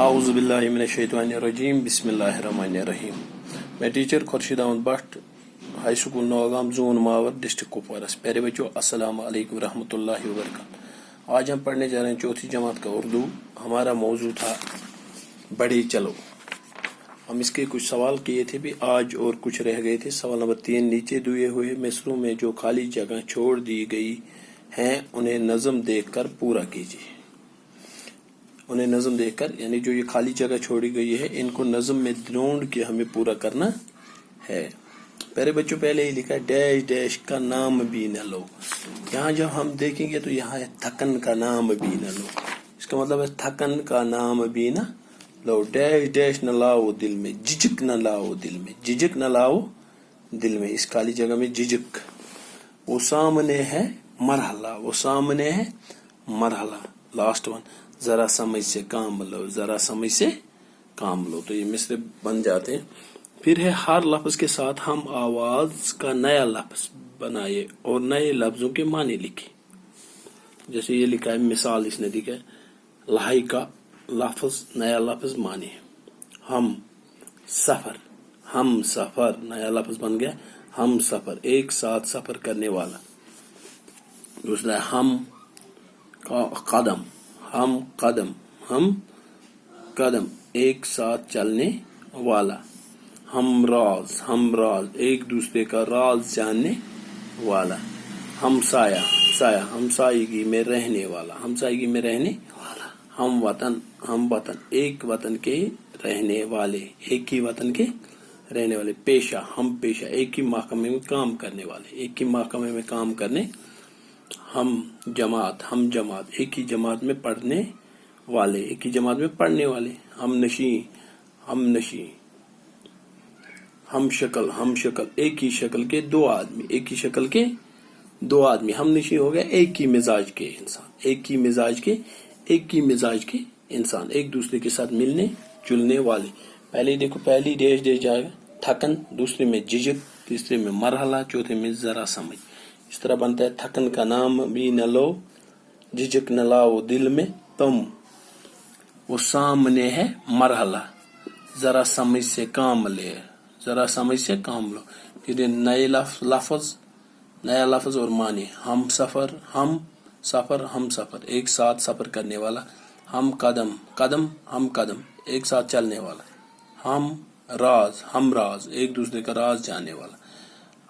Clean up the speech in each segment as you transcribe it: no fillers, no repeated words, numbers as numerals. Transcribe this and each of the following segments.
اعوذ باللہ من الشیطان الرجیم بسم اللہ الرحمن الرحیم. میں teacher Khurshid Ahmad Butt, high school Nowgam, zone Mawar, district Kupwara. پیارے بچوں, السلام علیکم ورحمۃ اللہ وبرکاتہ. آج ہم پڑھنے جا رہے ہیں چوتھی جماعت کا اردو. ہمارا موضوع تھا بڑھے چلو. ہم اس کے کچھ سوال کیے تھے بھی آج, اور کچھ رہ گئے تھے. سوال نمبر 3, نیچے دیے ہوئے مصروں میں جو خالی جگہ چھوڑ دی گئی ہیں انہیں نظم دیکھ کر پورا کیجیے. انہیں نظم دیکھ کر, یعنی جو یہ خالی جگہ چھوڑی گئی ہے ان کو نظم میں ڈھونڈ کے ہمیں پورا کرنا ہے. پیارے بچوں, پہلے ہی لکھا ہے ڈیش ڈیش کا نام بھی نہ لو. یہاں جب ہم دیکھیں گے تو یہاں ہے تھکن کا نام بھی نہ لو. اس کا مطلب ہے تھکن کا نام بھی نہ لو. ڈیش ڈیش نہ لاؤ دل میں, جھجک نہ لاؤ دل میں, جھجک نہ لاؤ دل میں. اس خالی جگہ میں جھجک. وہ سامنے ہے مرحلہ, وہ سامنے ہے مرحلہ. لاسٹ ون, ذرا سمجھ سے کام لو, ذرا سمجھ سے کام لو. تو یہ مصرے بن جاتے ہیں. پھر ہے ہر لفظ کے ساتھ ہم آواز کا نیا لفظ بنائے اور نئے لفظوں کے معنی لکھے. جیسے یہ لکھا ہے, مثال اس نے دی ہے, لہائی کا لفظ نیا لفظ معنی. ہم سفر, ہم سفر نیا لفظ بن گیا, ہم سفر, ایک ساتھ سفر کرنے والا. دوسرا ہے ہم قدم, ہم قدم, ہم قدم, ایک ساتھ چلنے والا. ہم راز, ہم راز, ایک دوسرے کا راز جاننے والا. ہم سایہ, سایہ, ہمسایگی میں رہنے والا, ہمسایگی میں رہنے والا. ہم وطن, ہم وطن, ایک وطن کے رہنے والے, ایک ہی وطن کے رہنے والے. پیشہ, ہم پیشہ, ایک ہی محکمے میں کام کرنے والے, ایک ہی محکمے میں کام کرنے. ہم جماعت, ہم جماعت, ایک ہی جماعت میں پڑھنے والے, ایک ہی جماعت میں پڑھنے والے. ہم نشیں, ہم نشیں. ہم شکل, ہم شکل, ایک ہی شکل کے دو آدمی, ایک ہی شکل کے دو آدمی. ہم نشیں ہو گیا ایک ہی مزاج کے انسان, ایک ہی مزاج کے, ایک ہی مزاج کے انسان, ایک دوسرے کے ساتھ ملنے جلنے والے. پہلے دیکھو, پہلی ڈیش ڈیش جائے گا تھکن, دوسرے میں جھجک, تیسرے میں مرحلہ, چوتھے میں ذرا سمجھ. اس طرح بنتا ہے تھکن کا نام بھی نہ لو, جھجک نہ لاؤ دل میں تم, وہ سامنے ہے مرحلہ, ذرا سمجھ سے کام لے, ذرا سمجھ سے کام لو. پھر نئے لفظ, نیا لفظ اور معنی. ہم سفر, ہم سفر, ہم سفر, ایک ساتھ سفر کرنے والا. ہم قدم, قدم, ہم قدم, ایک ساتھ چلنے والا. ہم راز, ہم راز, ایک دوسرے کا راز جاننے والا.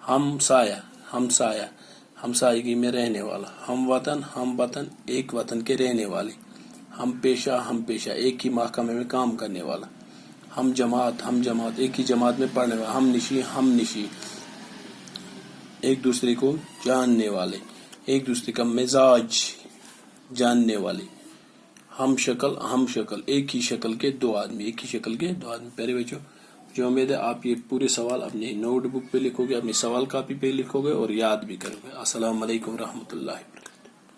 ہم سایہ, ہم سایہ, ہمسایگی میں رہنے والا. ہم وطن, ہم وطن, ایک وطن کے رہنے والے. ہم پیشہ, ہم پیشہ, ایک ہی محکمے میں کام کرنے والا. ہم جماعت, ہم جماعت, ایک ہی جماعت میں پڑھنے والا. ہم نشیں, ہم نشیں, ایک دوسرے کو جاننے والے, ایک دوسرے کا مزاج جاننے والے. ہم شکل, ہم شکل, ایک ہی شکل کے دو آدمی, ایک ہی شکل کے دو آدمی. پیارے بچوں, جو امید ہے آپ یہ پورے سوال اپنی نوٹ بک پہ لکھو گے, اپنی سوال کاپی پہ لکھو گے اور یاد بھی کرو گے. السلام علیکم ورحمۃ اللہ وبرکاتہ.